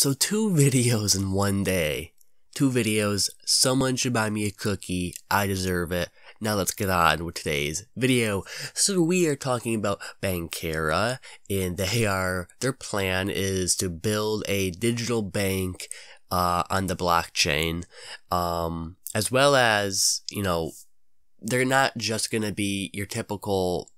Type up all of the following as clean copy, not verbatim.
So 2 videos in one day. 2 videos. Someone should buy me a cookie. I deserve it. Now let's get on with today's video. So we are talking about Bankera, and their plan is to build a digital bank on the blockchain, as well as, they're not just going to be your typical,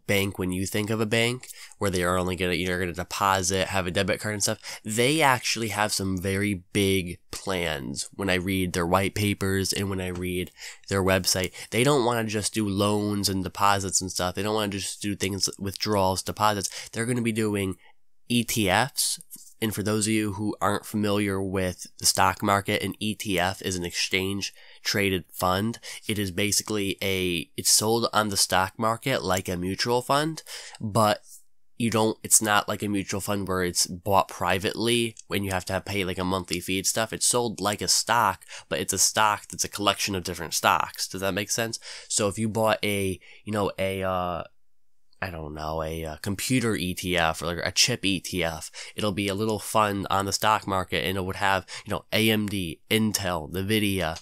bank when you think of a bank, where they are only going to, deposit, have a debit card and stuff. They actually have some very big plans when I read their white papers and when I read their website. They don't want to just do loans and deposits and stuff. They don't want to just do things, withdrawals, deposits. They're going to be doing ETFs. And for those of you who aren't familiar with the stock market, an ETF is an exchange traded fund. It is basically it's sold on the stock market like a mutual fund, but it's not like a mutual fund where it's bought privately when you have to pay like a monthly fee and stuff. It's sold like a stock, but it's a stock that's a collection of different stocks. Does that make sense? So if you bought a computer ETF or like a chip ETF, it'll be a little fund on the stock market, and it would have, AMD, Intel, NVIDIA,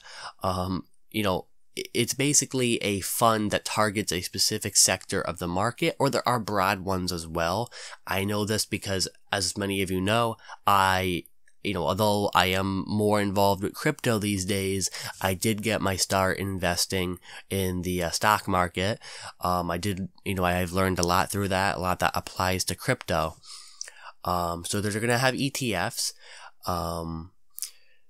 it's basically a fund that targets a specific sector of the market, or there are broad ones as well. I know this because, as many of you know, although I am more involved with crypto these days, I did get my start investing in the stock market. I've learned a lot through that, a lot that applies to crypto. So they're going to have ETFs.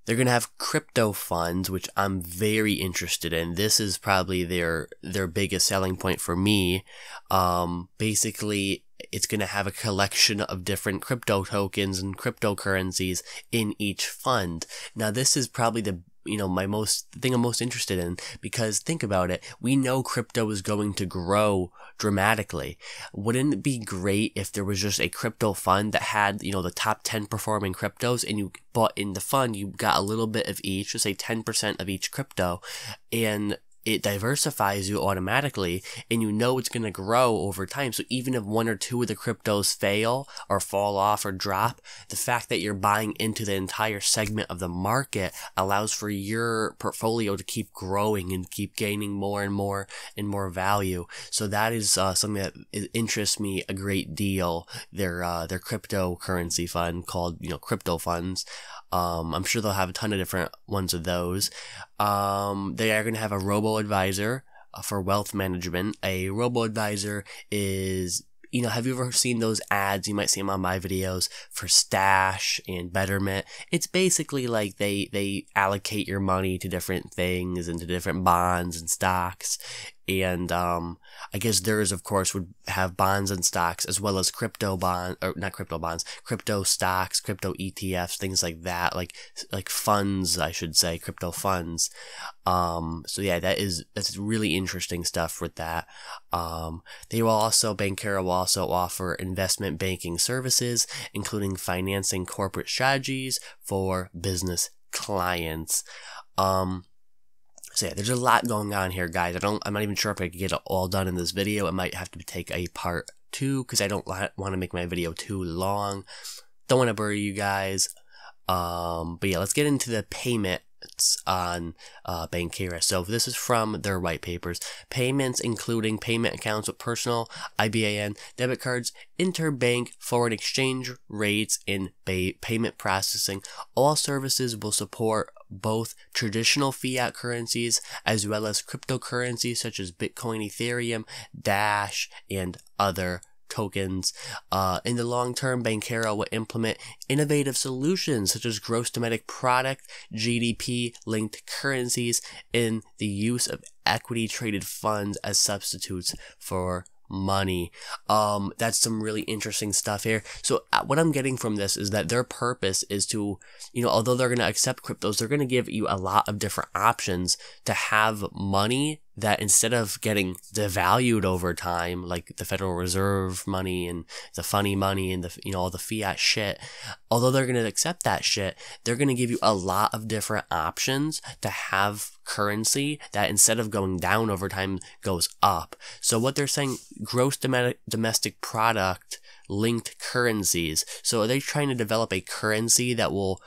They're going to have crypto funds, which I'm very interested in. This is probably their biggest selling point for me. Basically, it's going to have a collection of different crypto tokens and cryptocurrencies in each fund. Now, this is probably the thing I'm most interested in, because think about it. We know crypto is going to grow dramatically. Wouldn't it be great if there was just a crypto fund that had, the top 10 performing cryptos, and you bought in the fund, you got a little bit of each, just say 10% of each crypto, and it diversifies you automatically, and it's going to grow over time. So even if one or two of the cryptos fail or fall off or drop, the fact that you're buying into the entire segment of the market allows for your portfolio to keep growing and keep gaining more and more and more value. So that is something that interests me a great deal. Their cryptocurrency fund called, crypto funds. I'm sure they'll have a ton of different ones of those. They are going to have a robo-advisor for wealth management. A robo-advisor is, have you ever seen those ads? You might see them on my videos for Stash and Betterment. It's basically like they allocate your money to different things and to different bonds and stocks. And I guess theirs, of course, would have bonds and stocks, as well as crypto stocks, crypto ETFs, things like that, like funds, I should say, crypto funds. So yeah, that's really interesting stuff with that. Bankera will also offer investment banking services, including financing corporate strategies for business clients. So yeah, there's a lot going on here, guys. I'm not even sure if I could get it all done in this video. It might have to take a part 2, because I don't want to make my video too long. Don't want to bore you guys. But yeah, let's get into the payments on Bankera. So this is from their white papers. Payments including payment accounts with personal, IBAN, debit cards, interbank, foreign exchange rates, and payment processing. All services will support both traditional fiat currencies as well as cryptocurrencies such as Bitcoin, Ethereum, Dash, and other tokens. In the long term, Bankera will implement innovative solutions such as gross domestic product, GDP-linked currencies, and the use of equity-traded funds as substitutes for money. That's some really interesting stuff here. So what I'm getting from this is that their purpose is to, although they're going to accept cryptos, they're going to give you a lot of different options to have money that, instead of getting devalued over time, like the Federal Reserve money and the funny money and the, all the fiat shit, although they're going to accept that shit, they're going to give you a lot of different options to have currency that, instead of going down over time, goes up. So what they're saying, gross domestic product linked currencies. So are they trying to develop a currency that will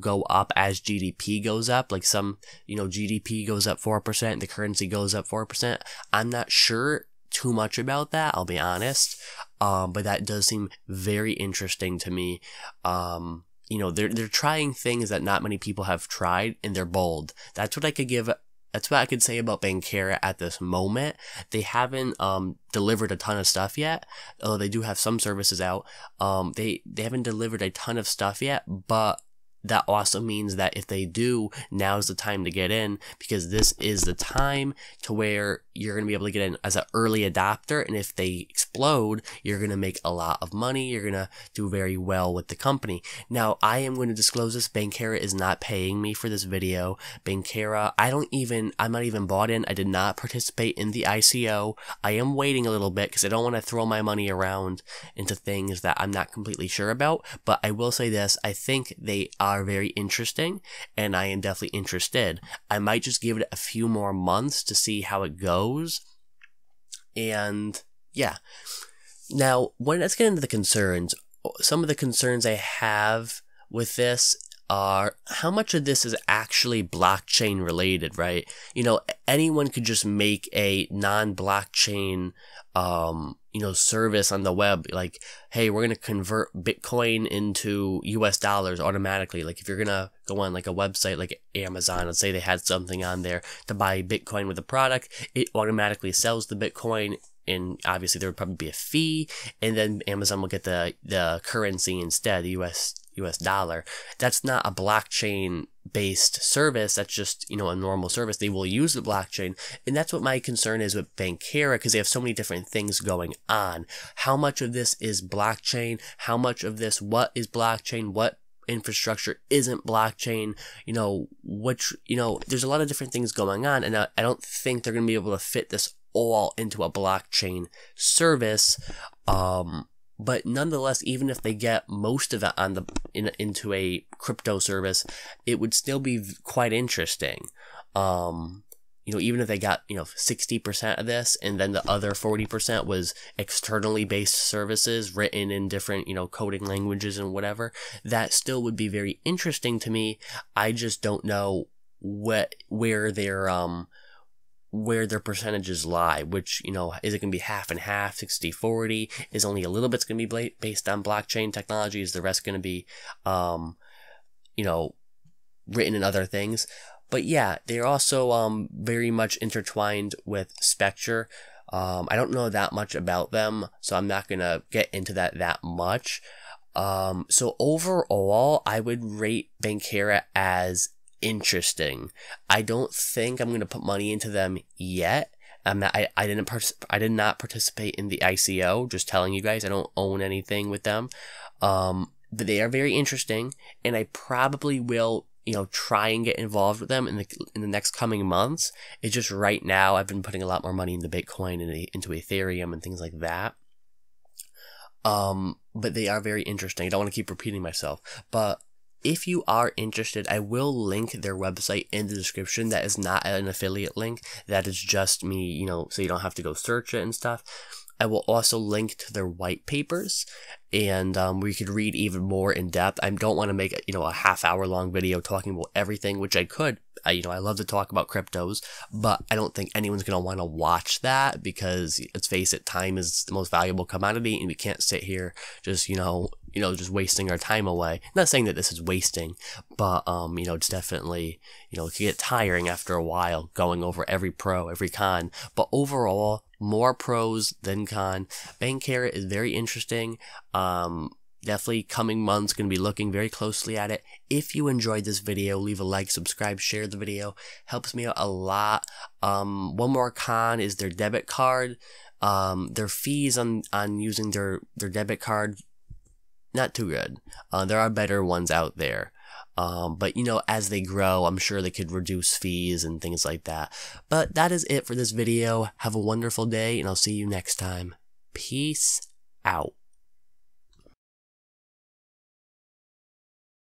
go up as GDP goes up? Like some, GDP goes up 4%, the currency goes up 4%. I'm not sure too much about that, I'll be honest. But that does seem very interesting to me. They're trying things that not many people have tried, and they're bold. That's what I could say about Bankera at this moment. They haven't delivered a ton of stuff yet, although they do have some services out. They haven't delivered a ton of stuff yet, but that also means that if they do, now's the time to get in, because this is the time to where you're going to be able to get in as an early adopter, and if they explode, you're going to make a lot of money. You're going to do very well with the company. Now, I am going to disclose this. Bankera is not paying me for this video. Bankera, I'm not even bought in. I did not participate in the ICO. I am waiting a little bit because I don't want to throw my money around into things that I'm not completely sure about, but I will say this. I think they are very interesting, and I am definitely interested. I might just give it a few more months to see how it goes. And yeah. Now, let's get into the concerns. Some of the concerns I have with this are how much of this is actually blockchain related, right? Anyone could just make a non-blockchain service on the web, like, hey, we're going to convert Bitcoin into US dollars automatically. Like if you're going to go on like a website like Amazon, let's say they had something on there to buy Bitcoin with a product, it automatically sells the Bitcoin, and obviously there would probably be a fee, and then Amazon will get the currency instead, the US dollar. That's not a blockchain based service. That's just, a normal service. They will use the blockchain. And that's what my concern is with Bankera, because they have so many different things going on. How much of this is blockchain? How much of this, what is blockchain? What infrastructure isn't blockchain? There's a lot of different things going on, and I don't think they're going to be able to fit this all into a blockchain service. But nonetheless, even if they get most of it into a crypto service, it would still be quite interesting. Even if they got 60% of this, and then the other 40% was externally based services written in different coding languages and whatever, that still would be very interesting to me. I just don't know where their percentages lie, which, is it going to be half and half, 60-40? Is only a little bit's going to be based on blockchain technology? Is the rest going to be, written in other things? But yeah, they're also very much intertwined with Spectre. I don't know that much about them, so I'm not going to get into that much. So overall, I would rate Bankera as interesting. I don't think I'm going to put money into them yet. I did not participate in the ICO, just telling you guys. I don't own anything with them. But they are very interesting, and I probably will, try and get involved with them in the next coming months. It's just right now I've been putting a lot more money into Bitcoin and into Ethereum and things like that. But they are very interesting. I don't want to keep repeating myself, but if you are interested, I will link their website in the description. That is not an affiliate link. That is just me, so you don't have to go search it and stuff. I will also link to their white papers, and where you could read even more in depth. I don't want to make a half-hour long video talking about everything, which I could. I love to talk about cryptos, but I don't think anyone's going to want to watch that, because let's face it, time is the most valuable commodity, and we can't sit here just, just wasting our time away. Not saying that this is wasting, but, it's definitely, it can get tiring after a while going over every pro, every con, but overall, more pros than con. Bankera is very interesting. Definitely coming months, going to be looking very closely at it. If you enjoyed this video, leave a like, subscribe, share the video. Helps me out a lot. One more con is their debit card. Their fees on using their debit card, not too good. There are better ones out there. But as they grow, I'm sure they could reduce fees and things like that. But that is it for this video. Have a wonderful day, and I'll see you next time. Peace out.